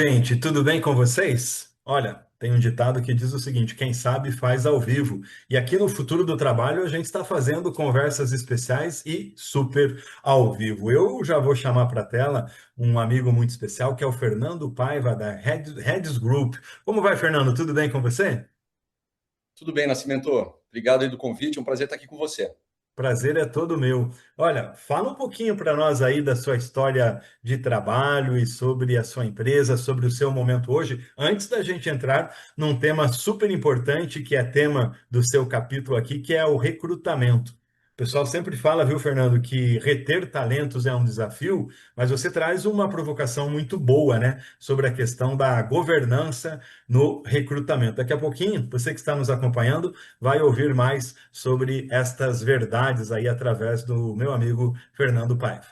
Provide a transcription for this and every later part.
gente, tudo bem com vocês? Olha, tem um ditado que diz o seguinte: quem sabe faz ao vivo. E aqui no Futuro do Trabalho a gente está fazendo conversas especiais e super ao vivo. Eu já vou chamar para a tela um amigo muito especial que é o Fernando Paiva da Reds Group. Como vai, Fernando? Tudo bem com você? Tudo bem, Nascimento. Obrigado aí do convite. É um prazer estar aqui com você. Prazer é todo meu. Olha, fala um pouquinho para nós aí da sua história de trabalho e sobre a sua empresa, sobre o seu momento hoje, antes da gente entrar num tema super importante, que é tema do seu capítulo aqui, que é o recrutamento. O pessoal sempre fala, viu, Fernando, que reter talentos é um desafio, mas você traz uma provocação muito boa, né, sobre a questão da governança no recrutamento. Daqui a pouquinho, você que está nos acompanhando, vai ouvir mais sobre estas verdades aí através do meu amigo Fernando Paiva.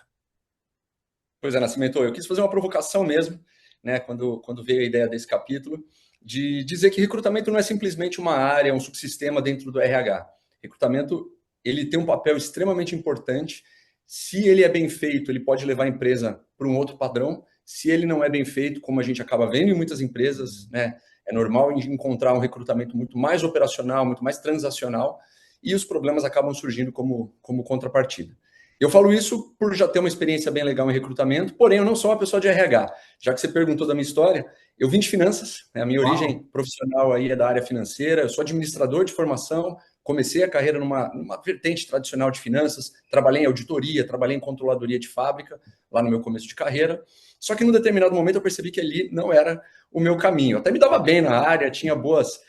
Pois é, Nascimento, eu quis fazer uma provocação mesmo, né, quando veio a ideia desse capítulo, de dizer que recrutamento não é simplesmente uma área, um subsistema dentro do RH. Recrutamento, ele tem um papel extremamente importante. Se ele é bem feito, ele pode levar a empresa para um outro padrão. Se ele não é bem feito, como a gente acaba vendo em muitas empresas, né, é normal encontrar um recrutamento muito mais operacional, muito mais transacional, e os problemas acabam surgindo como contrapartida. Eu falo isso por já ter uma experiência bem legal em recrutamento, porém eu não sou uma pessoa de RH. Já que você perguntou da minha história, eu vim de finanças, né? A minha origem Uau! profissional aí é da área financeira, eu sou administrador de formação, comecei a carreira numa vertente tradicional de finanças, trabalhei em auditoria, trabalhei em controladoria de fábrica, lá no meu começo de carreira, só que num determinado momento eu percebi que ali não era o meu caminho. Até me dava bem na área, tinha boas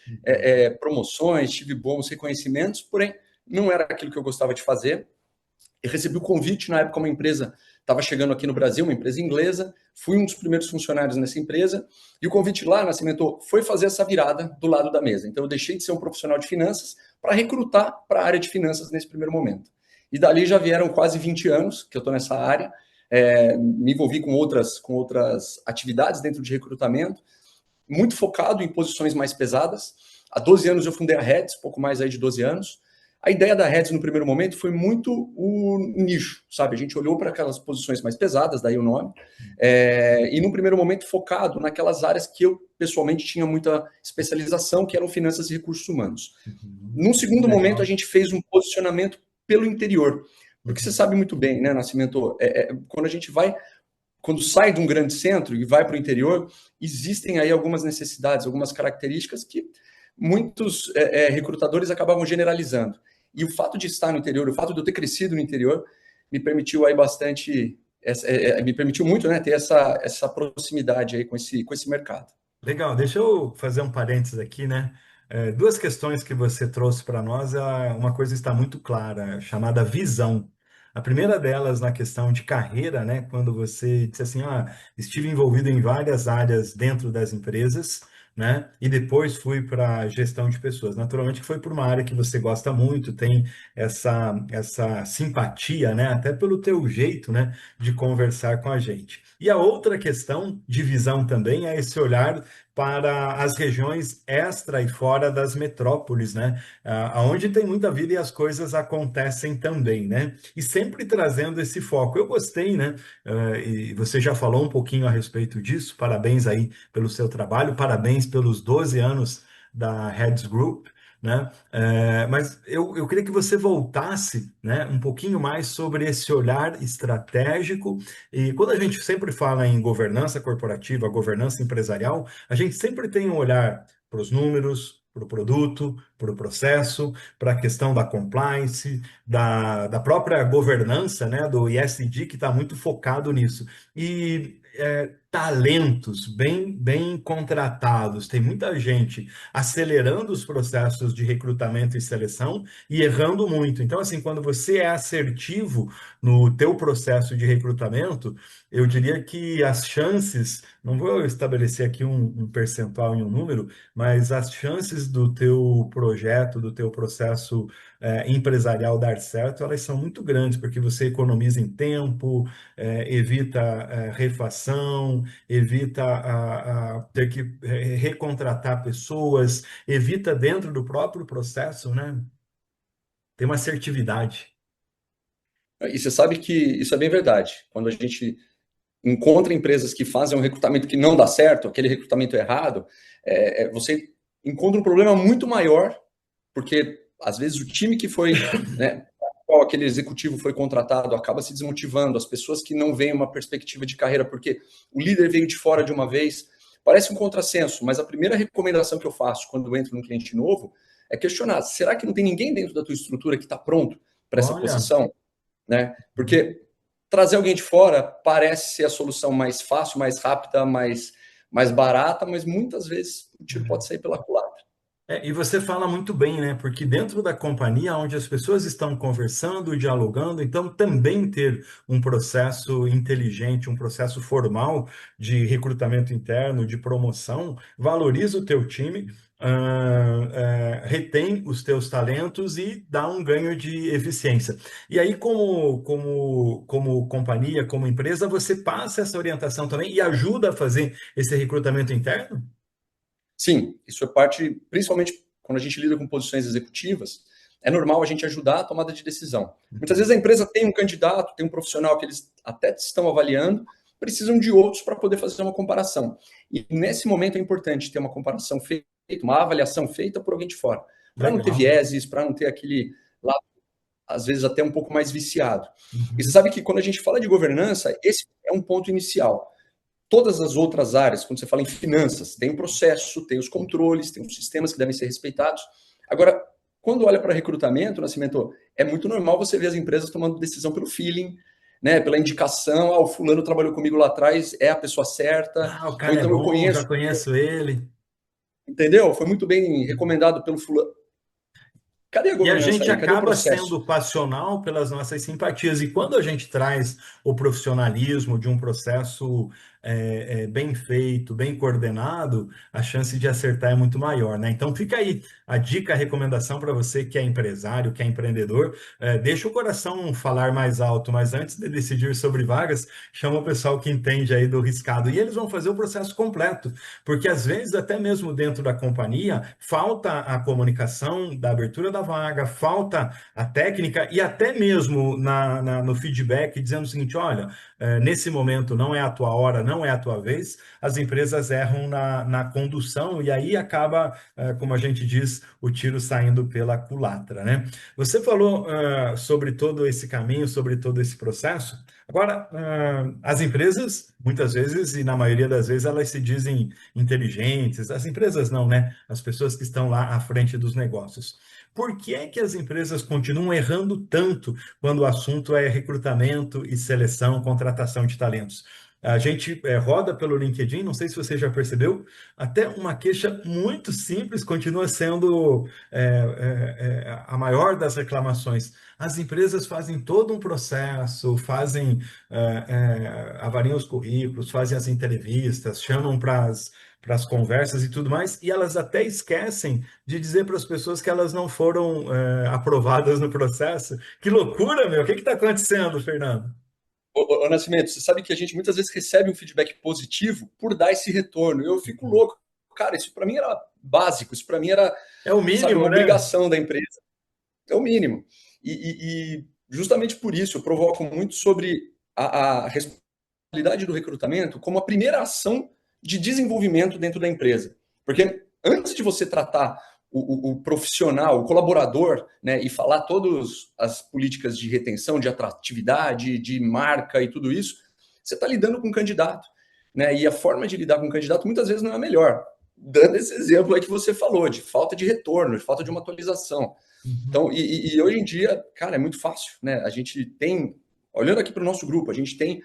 promoções, tive bons reconhecimentos, porém não era aquilo que eu gostava de fazer. Eu recebi o convite na época, uma empresa estava chegando aqui no Brasil, uma empresa inglesa, fui um dos primeiros funcionários nessa empresa, e o convite lá, Nascimento, foi fazer essa virada do lado da mesa. Então eu deixei de ser um profissional de finanças para recrutar para a área de finanças nesse primeiro momento. E dali já vieram quase 20 anos que eu estou nessa área, me envolvi com outras atividades dentro de recrutamento, muito focado em posições mais pesadas. Há 12 anos eu fundei a Reds, pouco mais aí de 12 anos. A ideia da Reds no primeiro momento foi muito o nicho, sabe? A gente olhou para aquelas posições mais pesadas, daí o nome, e no primeiro momento focado naquelas áreas que eu pessoalmente tinha muita especialização, que eram finanças e recursos humanos. Uhum. Num Que segundo momento, a legal. gente fez um posicionamento pelo interior, porque você Uhum. sabe muito bem, né, Nascimento? Quando a gente vai quando sai de um grande centro e vai para o interior, existem aí algumas necessidades, algumas características que muitos recrutadores acabam generalizando. E o fato de estar no interior, o fato de eu ter crescido no interior, me permitiu aí bastante, me permitiu muito, né, ter essa proximidade aí com esse mercado. Legal, deixa eu fazer um parênteses aqui, né? Duas questões que você trouxe para nós, uma coisa está muito clara, chamada visão. A primeira delas na questão de carreira, né? Quando você disse assim, estive envolvido em várias áreas dentro das empresas, né? E depois fui para gestão de pessoas. Naturalmente que foi por uma área que você gosta muito, tem essa simpatia, né? Até pelo teu jeito, né? De conversar com a gente. E a outra questão de visão também é esse olhar para as regiões extra e fora das metrópoles, né? Onde tem muita vida e as coisas acontecem também, né? E sempre trazendo esse foco. Eu gostei, né? E você já falou um pouquinho a respeito disso. Parabéns aí pelo seu trabalho, parabéns pelos 12 anos da Heads Group. Né? Mas eu queria que você voltasse, né, um pouquinho mais sobre esse olhar estratégico. E quando a gente sempre fala em governança corporativa, governança empresarial, a gente sempre tem um olhar para os números, para o produto, para o processo, para a questão da compliance, da própria governança, né, do ESG, que está muito focado nisso. E talentos bem contratados, tem muita gente acelerando os processos de recrutamento e seleção e errando muito. Então, assim, quando você é assertivo no teu processo de recrutamento, eu diria que as chances, não vou estabelecer aqui um percentual em um número, mas as chances do teu projeto, do teu processo empresarial dar certo, elas são muito grandes, porque você economiza em tempo, evita refação, evita ter que recontratar pessoas, evita dentro do próprio processo, né? Ter uma assertividade. E você sabe que isso é bem verdade. Quando a gente encontra empresas que fazem um recrutamento que não dá certo, aquele recrutamento errado, você encontra um problema muito maior, porque às vezes o time que foi, né, qual aquele executivo foi contratado acaba se desmotivando, as pessoas que não veem uma perspectiva de carreira, porque o líder veio de fora de uma vez, parece um contrassenso, mas a primeira recomendação que eu faço quando eu entro num cliente novo é questionar, será que não tem ninguém dentro da tua estrutura que está pronto para essa Olha. posição? Né? Porque trazer alguém de fora parece ser a solução mais fácil, mais rápida, mais barata, mas muitas vezes o tiro pode sair pela culatra. E você fala muito bem, né? Porque dentro da companhia, onde as pessoas estão conversando, dialogando, então também ter um processo inteligente, um processo formal de recrutamento interno, de promoção, valoriza o teu time, retém os teus talentos e dá um ganho de eficiência. E aí, como companhia, como empresa, você passa essa orientação também e ajuda a fazer esse recrutamento interno? Sim, isso é parte, principalmente quando a gente lida com posições executivas, é normal a gente ajudar a tomada de decisão. Muitas vezes a empresa tem um candidato, tem um profissional que eles até estão avaliando, precisam de outros para poder fazer uma comparação. E nesse momento é importante ter uma comparação feita, uma avaliação feita por alguém de fora, para não ter Legal. vieses, para não ter aquele lado, às vezes até um pouco mais viciado. E você Uhum. sabe que quando a gente fala de governança, esse é um ponto inicial. Todas as outras áreas, quando você fala em finanças, tem um processo, tem os controles, tem os sistemas que devem ser respeitados. Agora, quando olha para recrutamento, Nascimento, é muito normal você ver as empresas tomando decisão pelo feeling, né, pela indicação, o fulano trabalhou comigo lá atrás, é a pessoa certa, Ah, o ou cara é então eu bom, já conheço, conheço ele. entendeu? Foi muito bem recomendado pelo fulano. Cadê a E a governança gente aí? Cadê o acaba processo? sendo passional pelas nossas simpatias. E quando a gente traz o profissionalismo de um processo bem feito, bem coordenado, a chance de acertar é muito maior, né? Então fica aí a dica, a recomendação para você que é empresário, que é empreendedor. Deixa o coração falar mais alto, mas antes de decidir sobre vagas, chama o pessoal que entende aí do riscado. E eles vão fazer o processo completo, porque às vezes, até mesmo dentro da companhia, falta a comunicação da abertura da vaga, falta a técnica e até mesmo no feedback dizendo o seguinte: olha, nesse momento não é a tua hora, não é a tua vez, as empresas erram na condução e aí acaba, como a gente diz, o tiro saindo pela culatra, né? Você falou sobre todo esse caminho, sobre todo esse processo. Agora, as empresas, muitas vezes, e na maioria das vezes, elas se dizem inteligentes, as empresas não, né? As pessoas que estão lá à frente dos negócios. Por que é que as empresas continuam errando tanto quando o assunto é recrutamento e seleção, contratação de talentos? A gente roda pelo LinkedIn, não sei se você já percebeu, até uma queixa muito simples continua sendo a maior das reclamações. As empresas fazem todo um processo, avaliam os currículos, fazem as entrevistas, chamam para as conversas e tudo mais, e elas até esquecem de dizer para as pessoas que elas não foram aprovadas no processo. Que loucura, meu! O que está acontecendo, Fernando? Ô, Nascimento, você sabe que a gente muitas vezes recebe um feedback positivo por dar esse retorno. Eu fico louco. Cara, isso para mim era básico, isso para mim era, É o sabe, uma mínimo, né? obrigação da empresa. É o mínimo. E justamente por isso eu provoco muito sobre a responsabilidade do recrutamento como a primeira ação de desenvolvimento dentro da empresa. Porque antes de você tratar o profissional, o colaborador, né, e falar todas as políticas de retenção, de atratividade, de marca e tudo isso, você está lidando com um candidato. Né, e a forma de lidar com o candidato muitas vezes não é a melhor. Dando esse exemplo aí que você falou, de falta de retorno, de falta de uma atualização. Uhum. Então, e hoje em dia, cara, é muito fácil, né? A gente tem, olhando aqui para o nosso grupo, a gente tem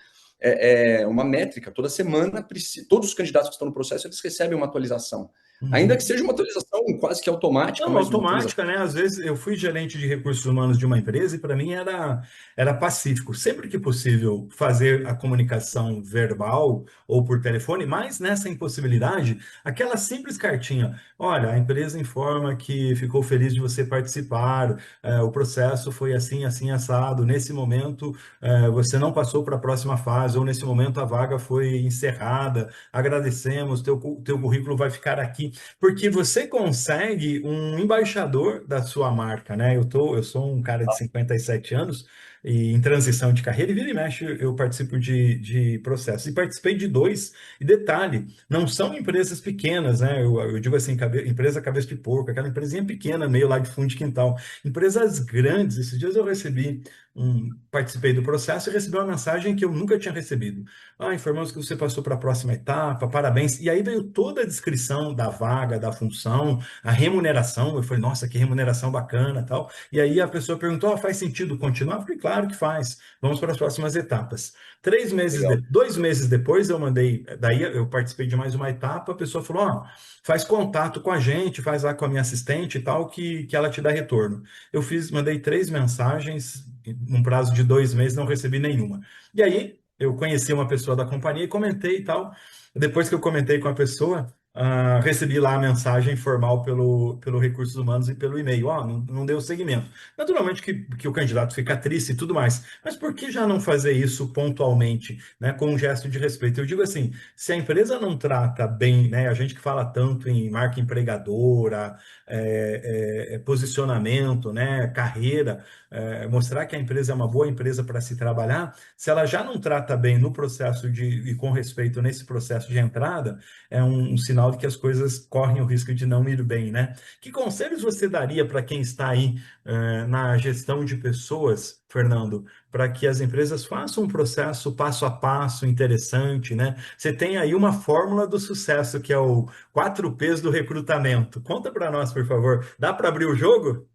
uma métrica, toda semana, todos os candidatos que estão no processo, eles recebem uma atualização. Ainda que Uhum. seja uma atualização quase que automática, Não, mas uma atualização. automática, né? Às vezes eu fui gerente de recursos humanos de uma empresa e para mim era pacífico. Sempre que possível fazer a comunicação verbal ou por telefone, mas nessa impossibilidade, aquela simples cartinha. Olha, a empresa informa que ficou feliz de você participar, o processo foi assim, assim, assado. Nesse momento, você não passou para a próxima fase, ou nesse momento a vaga foi encerrada. Agradecemos, teu currículo vai ficar aqui. Porque você consegue um embaixador da sua marca, né? Eu sou um cara de 57 anos e em transição de carreira, e vira e mexe eu participo de processos. E participei de dois, e detalhe, não são empresas pequenas, né? Eu digo assim, empresa cabeça de porco, aquela empresinha pequena, meio lá de fundo de quintal. Empresas grandes, esses dias eu recebi participei do processo e recebi uma mensagem que eu nunca tinha recebido. Ah, informamos que você passou para a próxima etapa, parabéns. E aí veio toda a descrição da vaga, da função, a remuneração. Eu falei, nossa, que remuneração bacana, tal. E aí a pessoa perguntou, ah, faz sentido continuar? Eu falei, claro que faz. Vamos para as próximas etapas. Legal. 2 meses depois eu mandei, daí eu participei de mais uma etapa, a pessoa falou, ó, faz contato com a gente, faz lá com a minha assistente e tal, que ela te dá retorno. Mandei 3 mensagens, num prazo de 2 meses, não recebi nenhuma. E aí, eu conheci uma pessoa da companhia e comentei e tal. Depois que eu comentei com a pessoa, recebi lá a mensagem formal pelo Recursos Humanos e pelo e-mail. Ó, não deu seguimento. Naturalmente que o candidato fica triste e tudo mais, mas por que já não fazer isso pontualmente, né, com um gesto de respeito? Eu digo assim, se a empresa não trata bem, né, a gente que fala tanto em marca empregadora, posicionamento, né, carreira, mostrar que a empresa é uma boa empresa para se trabalhar, se ela já não trata bem no processo e com respeito nesse processo de entrada, é um sinal de que as coisas correm o risco de não ir bem, né? Que conselhos você daria para quem está aí na gestão de pessoas, Fernando, para que as empresas façam um processo passo a passo interessante, né? Você tem aí uma fórmula do sucesso, que é o 4Ps do recrutamento. Conta para nós, por favor. Dá para abrir o jogo?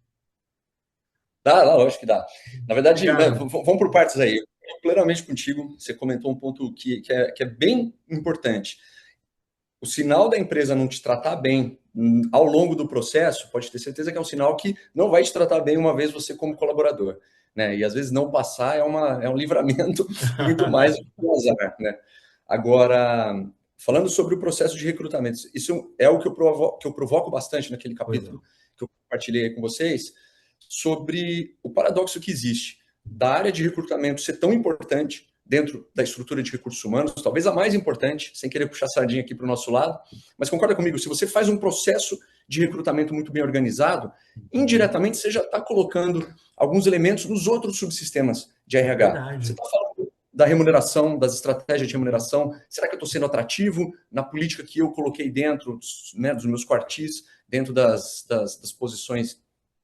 Dá, lógico que dá. Na verdade, Obrigado. vamos por partes aí. Eu estou plenamente contigo. Você comentou um ponto que é bem importante. O sinal da empresa não te tratar bem ao longo do processo, pode ter certeza que é um sinal que não vai te tratar bem uma vez você como colaborador. Né? E às vezes não passar é um livramento muito mais do que um azar. Né? Agora, falando sobre o processo de recrutamento, isso é o que eu provoco bastante naquele Pois é. capítulo que eu compartilhei com vocês, sobre o paradoxo que existe da área de recrutamento ser tão importante dentro da estrutura de recursos humanos, talvez a mais importante, sem querer puxar sardinha aqui para o nosso lado, mas concorda comigo, se você faz um processo de recrutamento muito bem organizado, Uhum. indiretamente você já está colocando alguns elementos nos outros subsistemas de RH. Você Verdade. está falando da remuneração, das estratégias de remuneração. Será que eu estou sendo atrativo na política que eu coloquei dentro, né, dos meus quartis, dentro das posições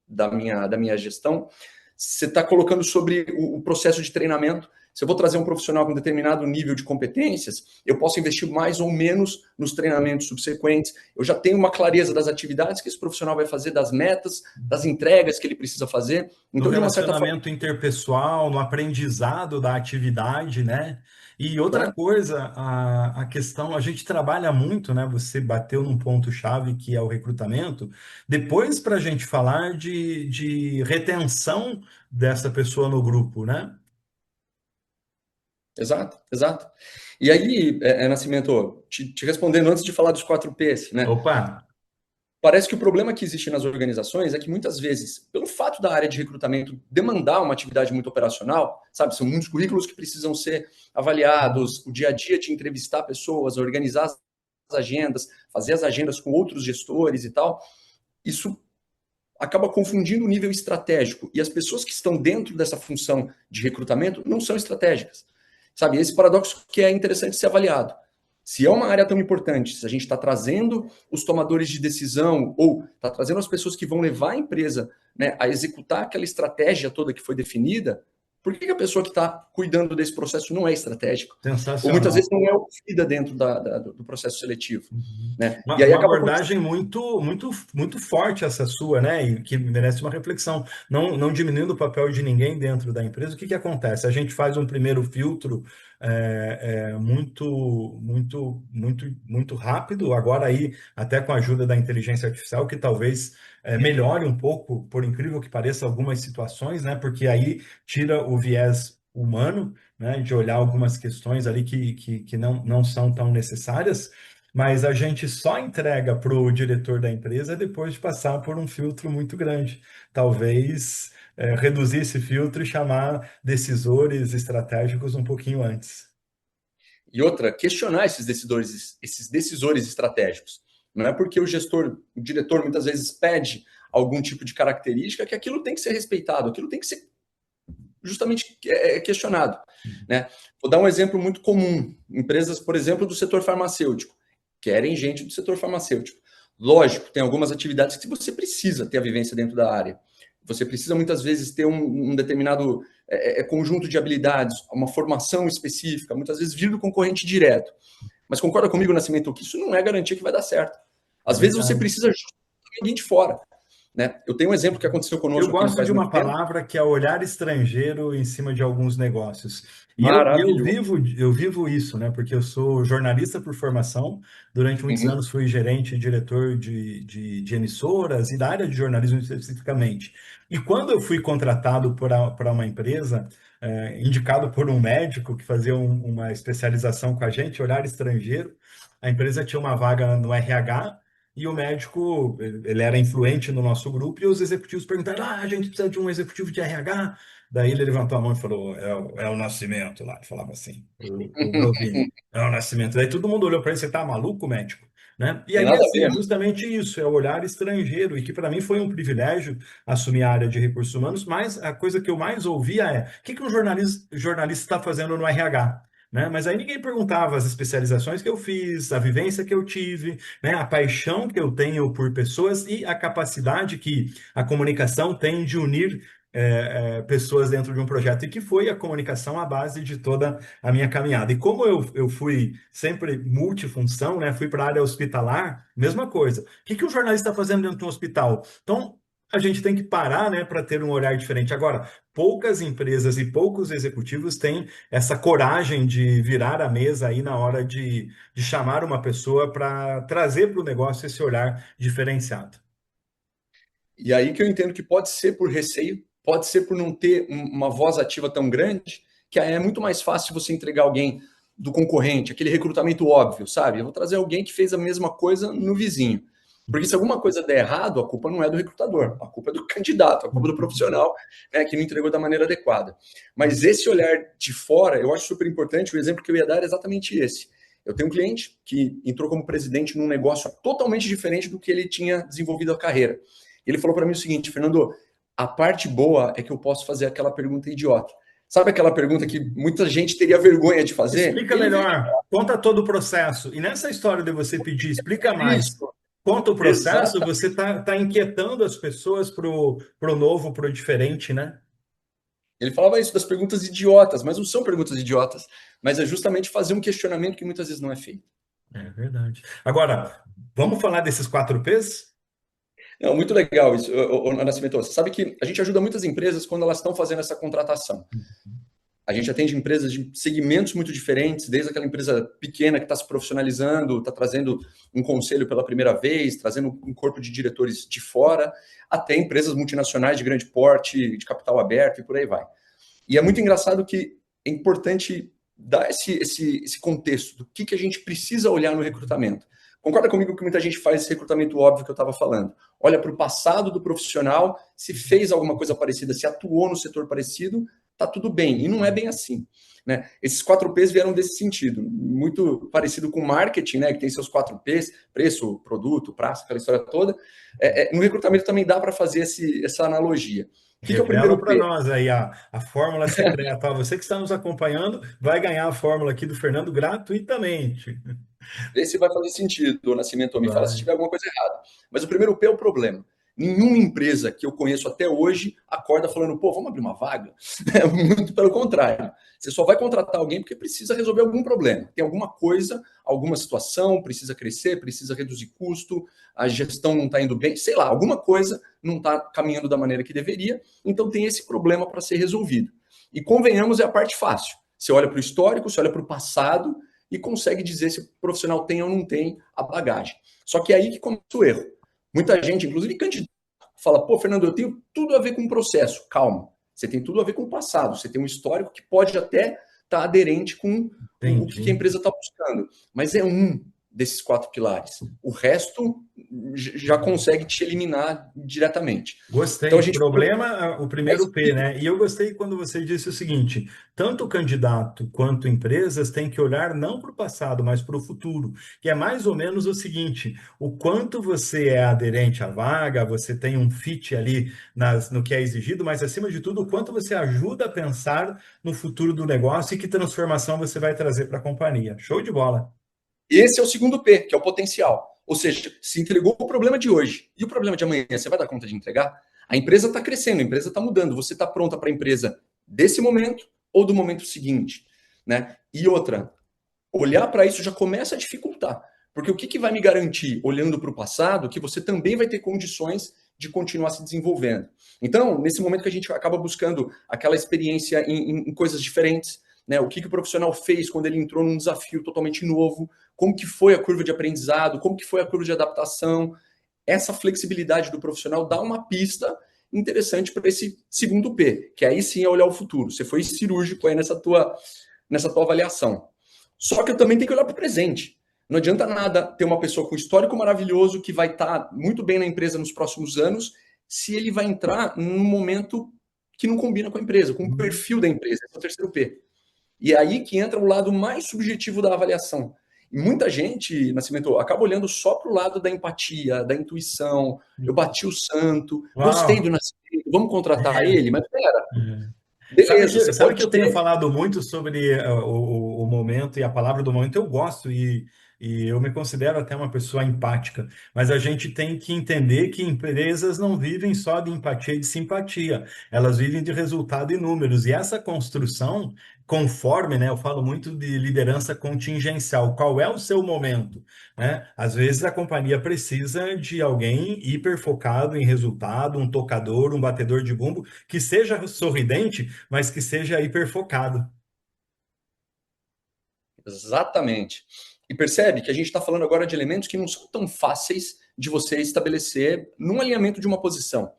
da minha gestão? Você está colocando sobre o processo de treinamento. Se eu vou trazer um profissional com determinado nível de competências, eu posso investir mais ou menos nos treinamentos subsequentes. Eu já tenho uma clareza das atividades que esse profissional vai fazer, das metas, das entregas que ele precisa fazer. No Então, de uma certa forma, relacionamento interpessoal, no aprendizado da atividade, né? E outra exato, coisa, a questão, a gente trabalha muito, né? Você bateu num ponto-chave que é o recrutamento. Depois, para a gente falar de retenção dessa pessoa no grupo, né? exato, exato. E aí, Nascimento, te respondendo antes de falar dos 4Ps, né? Opa! Parece que o problema que existe nas organizações é que muitas vezes, pelo fato da área de recrutamento demandar uma atividade muito operacional, sabe, são muitos currículos que precisam ser avaliados, o dia a dia de entrevistar pessoas, organizar as agendas, fazer as agendas com outros gestores e tal, isso acaba confundindo o nível estratégico. E as pessoas que estão dentro dessa função de recrutamento não são estratégicas. Sabe, esse paradoxo que é interessante ser avaliado. Se é uma área tão importante, se a gente está trazendo os tomadores de decisão ou está trazendo as pessoas que vão levar a empresa, né, a executar aquela estratégia toda que foi definida, por que a pessoa que está cuidando desse processo não é estratégico? Ou muitas vezes Sensacional. não é ouvida dentro do processo seletivo. Uhum. Né? E aí Uma acaba acontecendo. abordagem muito forte essa sua, né? E que merece uma reflexão. Não diminuindo o papel de ninguém dentro da empresa, o que que acontece? A gente faz um primeiro filtro muito rápido, agora aí, até com a ajuda da inteligência artificial, que talvez melhore um pouco, por incrível que pareça, algumas situações, né? Porque aí tira o viés humano, né? De olhar algumas questões ali que não são tão necessárias, mas a gente só entrega para o diretor da empresa depois de passar por um filtro muito grande. Talvez reduzir esse filtro e chamar decisores estratégicos um pouquinho antes. E outra, questionar esses decisores estratégicos. Não é porque o diretor muitas vezes pede algum tipo de característica que aquilo tem que ser respeitado, aquilo tem que ser justamente questionado. Né? Vou dar um exemplo muito comum. Empresas, por exemplo, do setor farmacêutico, querem gente do setor farmacêutico. Lógico, tem algumas atividades que você precisa ter a vivência dentro da área. Você precisa, muitas vezes, ter um determinado conjunto de habilidades, uma formação específica, muitas vezes vir do concorrente direto. Mas concorda comigo, Nascimento, que isso não é garantia que vai dar certo. É Às vezes você verdade. precisa de alguém de fora. Né? Eu tenho um exemplo que aconteceu Eu conosco aqui não gosto faz de muito uma tempo. palavra que é olhar estrangeiro em cima de alguns negócios. Maravilhoso. Eu vivo isso, né? Porque eu sou jornalista por formação. Durante muitos Uhum. anos fui gerente e diretor de emissoras e da área de jornalismo especificamente. E quando eu fui contratado para uma empresa, indicado por um médico que fazia uma especialização com a gente, olhar estrangeiro, a empresa tinha uma vaga no RH. E o médico, ele era influente no nosso grupo, e os executivos perguntaram: a gente precisa de um executivo de RH. Daí ele levantou a mão e falou: é o Nascimento lá. Ele falava assim, o Brovini, é o Nascimento. Daí todo mundo olhou para ele: você tá maluco, médico? Né? E Tem aí, nada a assim, é ver. justamente isso, é o olhar estrangeiro, e que para mim foi um privilégio assumir a área de recursos humanos, mas a coisa que eu mais ouvia é: o que um jornalista está fazendo no RH? Né? Mas aí ninguém perguntava as especializações que eu fiz, a vivência que eu tive, né? A paixão que eu tenho por pessoas e a capacidade que a comunicação tem de unir pessoas dentro de um projeto, e que foi a comunicação a base de toda a minha caminhada. E como eu fui sempre multifunção, né? Fui para a área hospitalar, mesma coisa. O que um jornalista está fazendo dentro de um hospital? Então, a gente tem que parar, né, para ter um olhar diferente. Agora, poucas empresas e poucos executivos têm essa coragem de virar a mesa aí na hora de chamar uma pessoa para trazer para o negócio esse olhar diferenciado. E aí que eu entendo que pode ser por receio, pode ser por não ter uma voz ativa tão grande, que aí é muito mais fácil você entregar alguém do concorrente, aquele recrutamento óbvio, sabe? Eu vou trazer alguém que fez a mesma coisa no vizinho. Porque se alguma coisa der errado, a culpa não é do recrutador, a culpa é do candidato, a culpa é do profissional, né, que não entregou da maneira adequada. Mas esse olhar de fora, eu acho super importante. O exemplo que eu ia dar era exatamente esse. Eu tenho um cliente que entrou como presidente num negócio totalmente diferente do que ele tinha desenvolvido a carreira. Ele falou para mim o seguinte: Fernando, a parte boa é que eu posso fazer aquela pergunta idiota. Sabe aquela pergunta que muita gente teria vergonha de fazer? Explica Ele veio melhor, conta todo o processo. E nessa história de você pedir, explica mais, isso, conta o processo, exata. você tá inquietando as pessoas pro novo, pro diferente, né? Ele falava isso das perguntas idiotas, mas não são perguntas idiotas, mas é justamente fazer um questionamento que muitas vezes não é feito. É verdade. Agora, vamos falar desses 4Ps? Não, muito legal isso, Nascimento. Você sabe que a gente ajuda muitas empresas quando elas estão fazendo essa contratação. A gente atende empresas de segmentos muito diferentes, desde aquela empresa pequena que está se profissionalizando, está trazendo um conselho pela primeira vez, trazendo um corpo de diretores de fora, até empresas multinacionais de grande porte, de capital aberto e por aí vai. E é muito engraçado que é importante dar esse contexto do que a gente precisa olhar no recrutamento. Concorda comigo que muita gente faz esse recrutamento óbvio que eu estava falando? Olha para o passado do profissional, se fez alguma coisa parecida, se atuou no setor parecido, tá tudo bem. E não é bem assim. Né? Esses 4Ps vieram desse sentido, muito parecido com marketing, né, que tem seus 4Ps, preço, produto, prazo, aquela história toda. No recrutamento também dá para fazer essa analogia. O que é o Revela primeiro para P? nós aí a fórmula secreta. Ó, você que está nos acompanhando vai ganhar a fórmula aqui do Fernando gratuitamente. Vê se vai fazer sentido, Nascimento, me fala se Vai. tiver alguma coisa errada. Mas o primeiro P é o problema. Nenhuma empresa que eu conheço até hoje acorda falando, pô, vamos abrir uma vaga? Muito pelo contrário. Você só vai contratar alguém porque precisa resolver algum problema. Tem alguma coisa, alguma situação, precisa crescer, precisa reduzir custo, a gestão não está indo bem, sei lá, alguma coisa não está caminhando da maneira que deveria, então tem esse problema para ser resolvido. E convenhamos, é a parte fácil. Você olha para o histórico, você olha para o passado, e consegue dizer se o profissional tem ou não tem a bagagem. Só que é aí que começa o erro. Muita gente, inclusive candidato, fala: pô, Fernando, eu tenho tudo a ver com o processo. Calma, você tem tudo a ver com o passado, você tem um histórico que pode até estar aderente com o que a Entendi. empresa está buscando, mas é um desses 4 pilares. O resto já consegue te eliminar diretamente. Então a Gostei. gente Problema, o primeiro P, né? E eu gostei quando você disse o seguinte: tanto o candidato quanto empresas têm que olhar não para o passado, mas para o futuro, que é mais ou menos o seguinte: o quanto você é aderente à vaga, você tem um fit ali no que é exigido, mas acima de tudo, o quanto você ajuda a pensar no futuro do negócio e que transformação você vai trazer para a companhia. Show de bola. Esse é o segundo P, que é o potencial. Ou seja, se entregou o problema de hoje e o problema de amanhã, você vai dar conta de entregar? A empresa está crescendo, a empresa está mudando. Você está pronta para a empresa desse momento ou do momento seguinte? Né? E outra, olhar para isso já começa a dificultar. Porque o que vai me garantir, olhando para o passado, que você também vai ter condições de continuar se desenvolvendo? Então, nesse momento que a gente acaba buscando aquela experiência em coisas diferentes, né? O que o profissional fez quando ele entrou num desafio totalmente novo, como que foi a curva de aprendizado, como que foi a curva de adaptação. Essa flexibilidade do profissional dá uma pista interessante para esse segundo P, que aí sim é olhar o futuro. Você foi cirúrgico aí nessa tua avaliação. Só que eu também tenho que olhar para o presente. Não adianta nada ter uma pessoa com histórico maravilhoso que vai estar muito bem na empresa nos próximos anos, se ele vai entrar num momento que não combina com a empresa, com o perfil da empresa. Esse é o terceiro P. E é aí que entra o lado mais subjetivo da avaliação. E muita gente, Nascimento, acaba olhando só para o lado da empatia, da intuição. Eu bati o santo, gostei do Uau! Nascimento, vamos contratar ele, mas pera, Sabe beleza, que, você sabe que pode eu tenho ter. falado muito sobre o momento e a palavra do momento eu gosto e eu me considero até uma pessoa empática, mas a gente tem que entender que empresas não vivem só de empatia e de simpatia, elas vivem de resultado e números, e essa construção, conforme, né, eu falo muito de liderança contingencial, qual é o seu momento, né? Às vezes a companhia precisa de alguém hiper focado em resultado, um tocador, um batedor de bumbo, que seja sorridente, mas que seja hiperfocado. Exatamente. E percebe que a gente está falando agora de elementos que não são tão fáceis de você estabelecer num alinhamento de uma posição.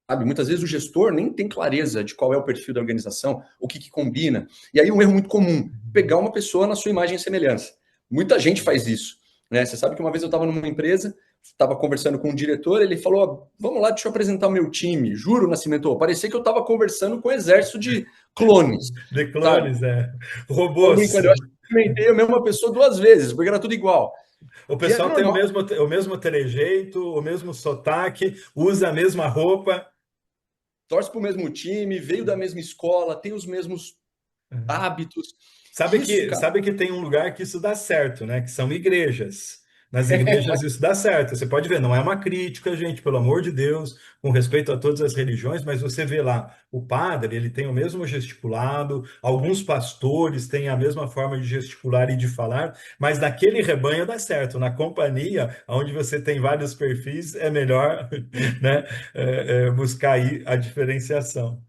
Sabe? Muitas vezes o gestor nem tem clareza de qual é o perfil da organização, o que combina. E aí um erro muito comum, pegar uma pessoa na sua imagem e semelhança. Muita gente faz isso. Né? Você sabe que uma vez eu estava numa empresa, estava conversando com um diretor, ele falou: vamos lá, deixa eu apresentar o meu time. Juro, Nascimento, parecia que eu estava conversando com um exército de clones. De Sabe? clones, é. Tô Robôs. brincando, eu acho que eu comentei a mesma pessoa 2 vezes, porque era tudo igual. O E é pessoal tem normal, o mesmo trejeito, o mesmo sotaque, usa a mesma roupa. torce para o mesmo time, veio da mesma escola, tem os mesmos hábitos. Isso, cara, Sabe que tem um lugar que isso dá certo, né? Que são igrejas. Nas igrejas isso dá certo. Você pode ver, não é uma crítica, gente, pelo amor de Deus, com respeito a todas as religiões, mas você vê lá, o padre, ele tem o mesmo gesticulado, alguns pastores têm a mesma forma de gesticular e de falar, mas naquele rebanho dá certo. Na companhia, onde você tem vários perfis, é melhor, né, buscar aí a diferenciação.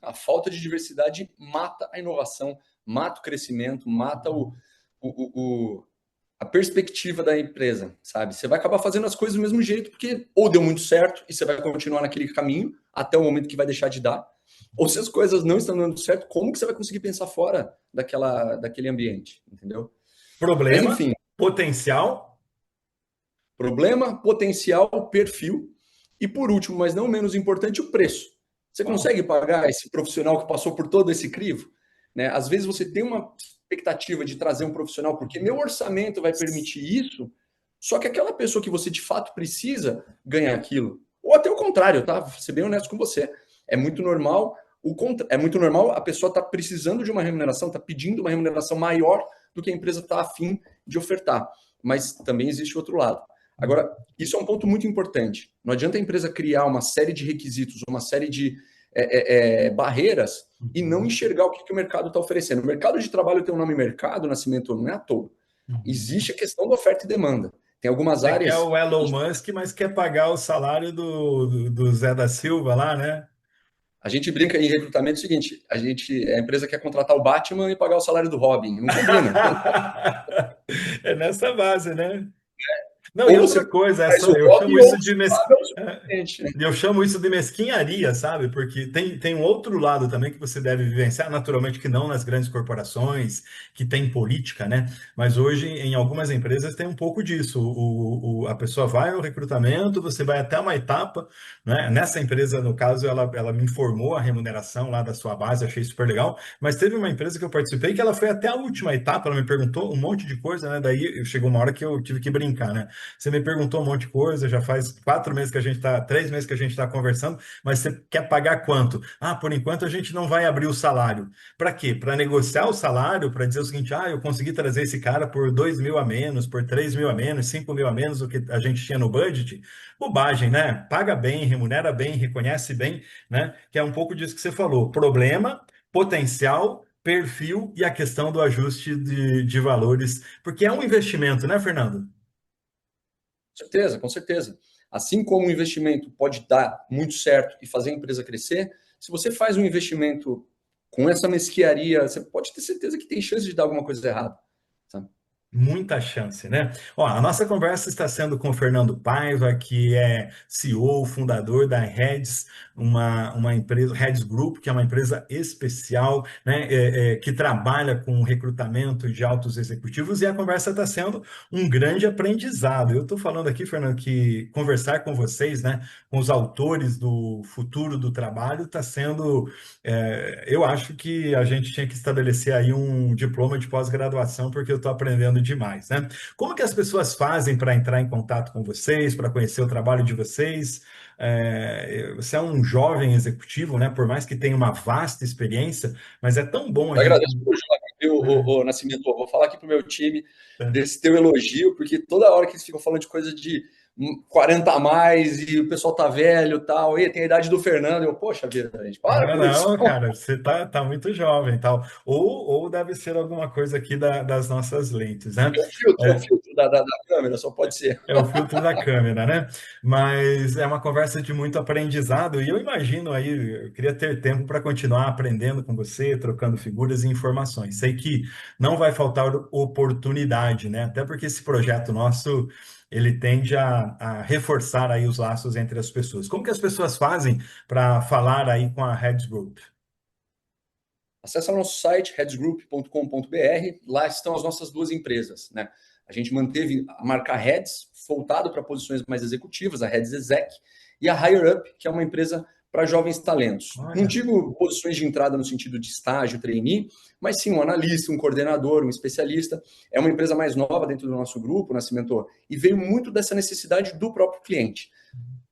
a falta de diversidade mata a inovação, mata o crescimento, mata o, o, a perspectiva da empresa, sabe? Você vai acabar fazendo as coisas do mesmo jeito, porque ou deu muito certo e você vai continuar naquele caminho até o momento que vai deixar de dar, ou se as coisas não estão dando certo, como que você vai conseguir pensar fora daquele ambiente, entendeu? Mas Problema, enfim, potencial. problema, potencial, perfil e por último, mas não menos importante, o preço. Você Uau. consegue pagar esse profissional que passou por todo esse crivo? Né? Às vezes você tem uma expectativa de trazer um profissional porque meu orçamento vai permitir isso, só que aquela pessoa que você de fato precisa ganha aquilo. Ou até o contrário, tá? Vou ser bem honesto com você. É muito normal, é muito normal a pessoa estar precisando de uma remuneração, está pedindo uma remuneração maior do que a empresa está afim de ofertar. Mas também existe outro lado. Agora, isso é um ponto muito importante. Não adianta a empresa criar uma série de requisitos, uma série de barreiras e não enxergar o que o mercado está oferecendo. O mercado de trabalho tem o nome mercado, Nascimento, não é à toa. Existe a questão da oferta e demanda. Tem algumas Você quer áreas. o Elon Musk, mas quer pagar o salário do Zé da Silva lá, né? A gente brinca em recrutamento o seguinte: a empresa quer contratar o Batman e pagar o salário do Robin. Não combina. É nessa base, né? Não, e Ou você outra coisa, faz o eu hobby chamo ou isso você de sabe o suficiente, né? eu chamo isso de mesquinharia, sabe? Porque tem um outro lado também que você deve vivenciar, naturalmente que não nas grandes corporações, que tem política, né? Mas hoje em algumas empresas tem um pouco disso. A pessoa vai no recrutamento, você vai até uma etapa, né? Nessa empresa, no caso, ela me informou a remuneração lá da sua base, achei super legal. Mas teve uma empresa que eu participei que ela foi até a última etapa, ela me perguntou um monte de coisa, né? Daí chegou uma hora que eu tive que brincar, né? Você me perguntou um monte de coisa, já faz 4 meses que a gente está, 3 meses que a gente está conversando, mas você quer pagar quanto? Ah, por enquanto a gente não vai abrir o salário. Para quê? Para negociar o salário, para dizer o seguinte, eu consegui trazer esse cara por 2 mil a menos, por 3 mil a menos, 5 mil a menos do que a gente tinha no budget. Bobagem, né? Paga bem, remunera bem, reconhece bem, né? Que é um pouco disso que você falou. Problema, potencial, perfil e a questão do ajuste de valores, porque é um investimento, né, Fernando? Com certeza, com certeza. Assim como o investimento pode dar muito certo e fazer a empresa crescer, se você faz um investimento com essa mesquiaria, você pode ter certeza que tem chance de dar alguma coisa errada. Sabe? Muita chance, né? Ó, a nossa conversa está sendo com o Fernando Paiva, que é CEO, fundador da Reds, uma empresa, Reds Group, que é uma empresa especial, né, que trabalha com recrutamento de altos executivos, e a conversa está sendo um grande aprendizado. Eu estou falando aqui, Fernando, que conversar com vocês, né, com os autores do futuro do trabalho, está sendo eu acho que a gente tinha que estabelecer aí um diploma de pós-graduação, porque eu estou aprendendo demais, né? Como que as pessoas fazem para entrar em contato com vocês, para conhecer o trabalho de vocês? Você é um jovem executivo, né? Por mais que tenha uma vasta experiência, mas é tão bom a Eu gente. agradeço por viu, o Nascimento. Vou falar aqui para o meu time É, desse teu elogio, porque toda hora que eles ficam falando de coisa de 40 a mais e o pessoal tá velho e tal, e tem a idade do Fernando, eu, poxa vida, gente, para com isso. Não, cara, você tá muito jovem e tal. Ou deve ser alguma coisa aqui das nossas lentes, né? É o É, filtro da câmera, só pode ser. É o filtro da câmera, né? Mas é uma conversa de muito aprendizado e eu imagino aí, eu queria ter tempo para continuar aprendendo com você, trocando figuras e informações. Sei que não vai faltar oportunidade, né? Até porque esse projeto nosso, ele tende a reforçar aí os laços entre as pessoas. Como que as pessoas fazem para falar aí com a Heads Group? Acesse o nosso site, headsgroup.com.br, lá estão as nossas duas empresas, né? A gente manteve a marca Heads, voltado para posições mais executivas, a Heads Exec, e a Higher Up, que é uma empresa para jovens talentos. Não Olha, digo posições de entrada no sentido de estágio, trainee, mas sim um analista, um coordenador, um especialista. É uma empresa mais nova dentro do nosso grupo, Nascimento, e veio muito dessa necessidade do próprio cliente.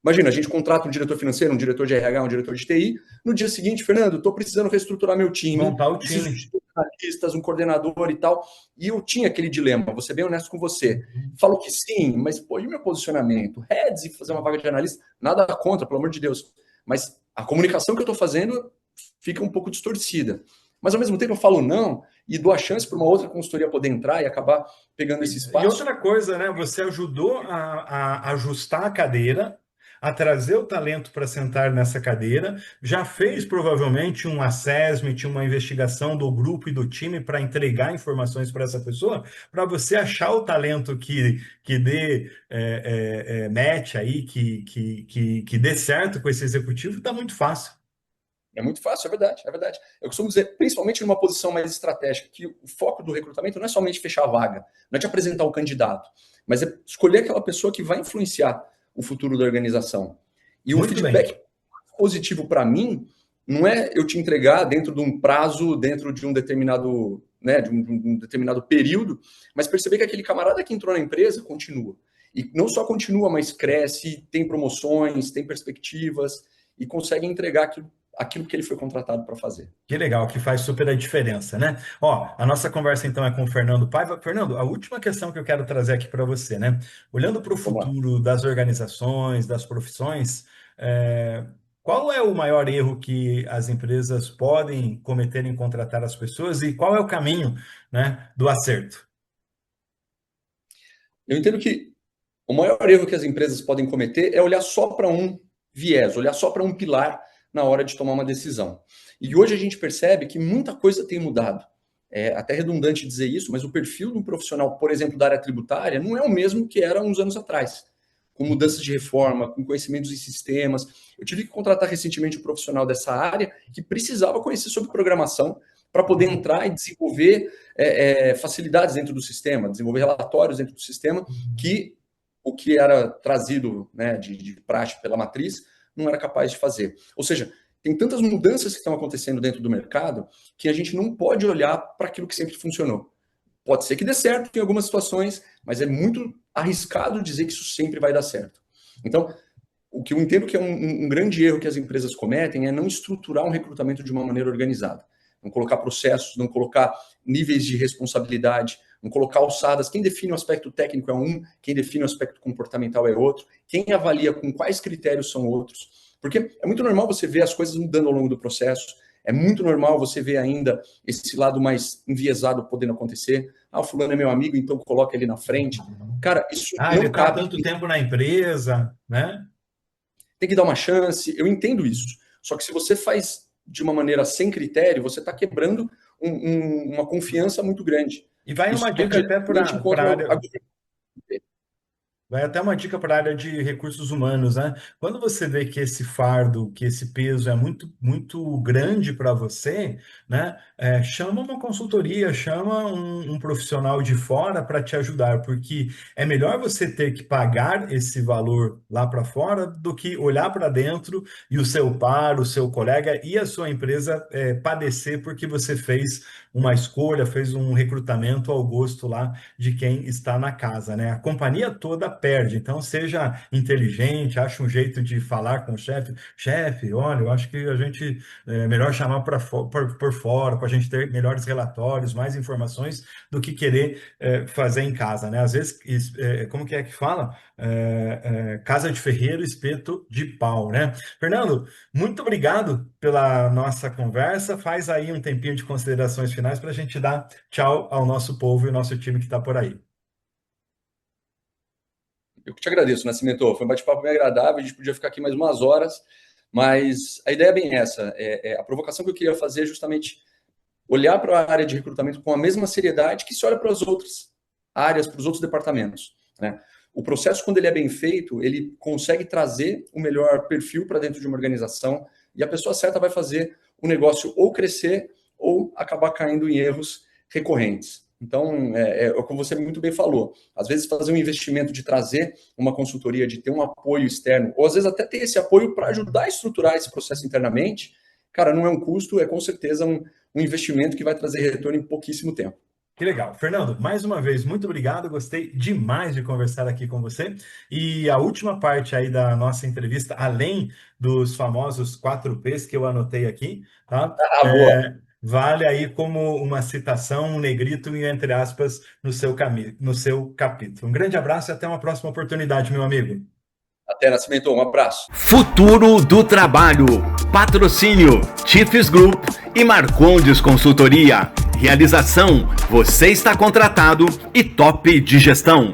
Imagina, a gente contrata um diretor financeiro, um diretor de RH, um diretor de TI. No dia seguinte, Fernando, estou precisando reestruturar meu time, montar o preciso time. de analistas, um coordenador e tal. E eu tinha aquele dilema, vou ser bem honesto com você. Uhum. Falo que sim, mas pô, e o meu posicionamento? Heads e fazer uma vaga de analista? Nada contra, pelo amor de Deus. Mas a comunicação que eu estou fazendo fica um pouco distorcida. Mas ao mesmo tempo eu falo não e dou a chance para uma outra consultoria poder entrar e acabar pegando esse E espaço. outra coisa, né? Você ajudou a ajustar a cadeira, a trazer o talento para sentar nessa cadeira, já fez provavelmente um assessment, uma investigação do grupo e do time para entregar informações para essa pessoa, para você achar o talento que dê match aí, que dê certo com esse executivo, está muito fácil. É muito fácil, é verdade, é verdade. Eu costumo dizer, principalmente numa posição mais estratégica, que o foco do recrutamento não é somente fechar a vaga, não é te apresentar o candidato, mas é escolher aquela pessoa que vai influenciar o futuro da organização. E o Muito bem. feedback positivo para mim não é eu te entregar dentro de um prazo, dentro de um determinado, né, de um determinado período, mas perceber que aquele camarada que entrou na empresa continua. E não só continua, mas cresce, tem promoções, tem perspectivas e consegue entregar aquilo que ele foi contratado para fazer. Que legal, que faz super a diferença, né? Ó, a nossa conversa então é com o Fernando Paiva. Fernando, a última questão que eu quero trazer aqui para você, né? Olhando para o Vamos lá. futuro das organizações, das profissões, qual é o maior erro que as empresas podem cometer em contratar as pessoas e qual é o caminho, né, do acerto? Eu entendo que o maior erro que as empresas podem cometer é olhar só para um viés, olhar só para um pilar na hora de tomar uma decisão. E hoje a gente percebe que muita coisa tem mudado. é até redundante dizer isso, mas o perfil de um profissional, por exemplo, da área tributária, não é o mesmo que era uns anos atrás. Com mudanças de reforma, com conhecimentos em sistemas. Eu tive que contratar recentemente um profissional dessa área que precisava conhecer sobre programação para poder entrar e desenvolver facilidades dentro do sistema, desenvolver relatórios dentro do sistema, que o que era trazido, né, de prática pela matriz não era capaz de fazer. Ou seja, tem tantas mudanças que estão acontecendo dentro do mercado que a gente não pode olhar para aquilo que sempre funcionou. Pode ser que dê certo em algumas situações, mas é muito arriscado dizer que isso sempre vai dar certo. Então, o que eu entendo que é um grande erro que as empresas cometem é não estruturar um recrutamento de uma maneira organizada. Não colocar processos, não colocar níveis de responsabilidade, não colocar alçadas. Quem define o aspecto técnico é um, quem define o aspecto comportamental é outro, quem avalia com quais critérios são outros. Porque é muito normal você ver as coisas mudando ao longo do processo, é muito normal você ver ainda esse lado mais enviesado podendo acontecer. Ah, o fulano é meu amigo, então coloca ele na frente. Cara, isso Ah, ele não está cabe. tanto tempo na empresa, né? Tem que dar uma chance, eu entendo isso. Só que se você faz de uma maneira sem critério, você está quebrando uma confiança muito grande. E vai Isso uma vai dica até diretamente para a contra área. Vai até uma dica para a área de recursos humanos, né? Quando você vê que esse fardo, que esse peso é muito, muito grande para você, né? Chama uma consultoria, chama um profissional de fora para te ajudar, porque é melhor você ter que pagar esse valor lá para fora do que olhar para dentro e o seu par, o seu colega e a sua empresa padecer porque você fez uma escolha, fez um recrutamento ao gosto lá de quem está na casa, né? A companhia toda perde. Então, seja inteligente, ache um jeito de falar com o chefe. Chefe, olha, eu acho que a gente é melhor chamar por fora, para a gente ter melhores relatórios, mais informações, do que querer fazer em casa, né? Às vezes, como que fala? Casa de ferreiro, espeto de pau, né? Fernando, muito obrigado pela nossa conversa. Faz aí um tempinho de considerações finais para a gente dar tchau ao nosso povo e ao nosso time que está por aí. Eu que te agradeço, Nascimento. Foi um bate-papo bem agradável, a gente podia ficar aqui mais umas horas, mas a ideia é bem essa. A provocação que eu queria fazer é justamente olhar para a área de recrutamento com a mesma seriedade que se olha para as outras áreas, para os outros departamentos, né? O processo, quando ele é bem feito, ele consegue trazer o melhor perfil para dentro de uma organização e a pessoa certa vai fazer o negócio ou crescer ou acabar caindo em erros recorrentes. Então, como você muito bem falou, às vezes fazer um investimento de trazer uma consultoria, de ter um apoio externo, ou às vezes até ter esse apoio para ajudar a estruturar esse processo internamente, cara, não é um custo, é com certeza um investimento que vai trazer retorno em pouquíssimo tempo. Que legal. Fernando, mais uma vez, muito obrigado. Gostei demais de conversar aqui com você. E a última parte aí da nossa entrevista, além dos famosos 4Ps que eu anotei aqui, tá? Ah, boa. Vale aí como uma citação, um negrito e entre aspas no seu capítulo. Um grande abraço e até uma próxima oportunidade, meu amigo. Até, Nascimento. Um abraço. Futuro do Trabalho. Patrocínio Chiefs Group e Marcondes Consultoria. Realização: você está contratado e Top de Gestão.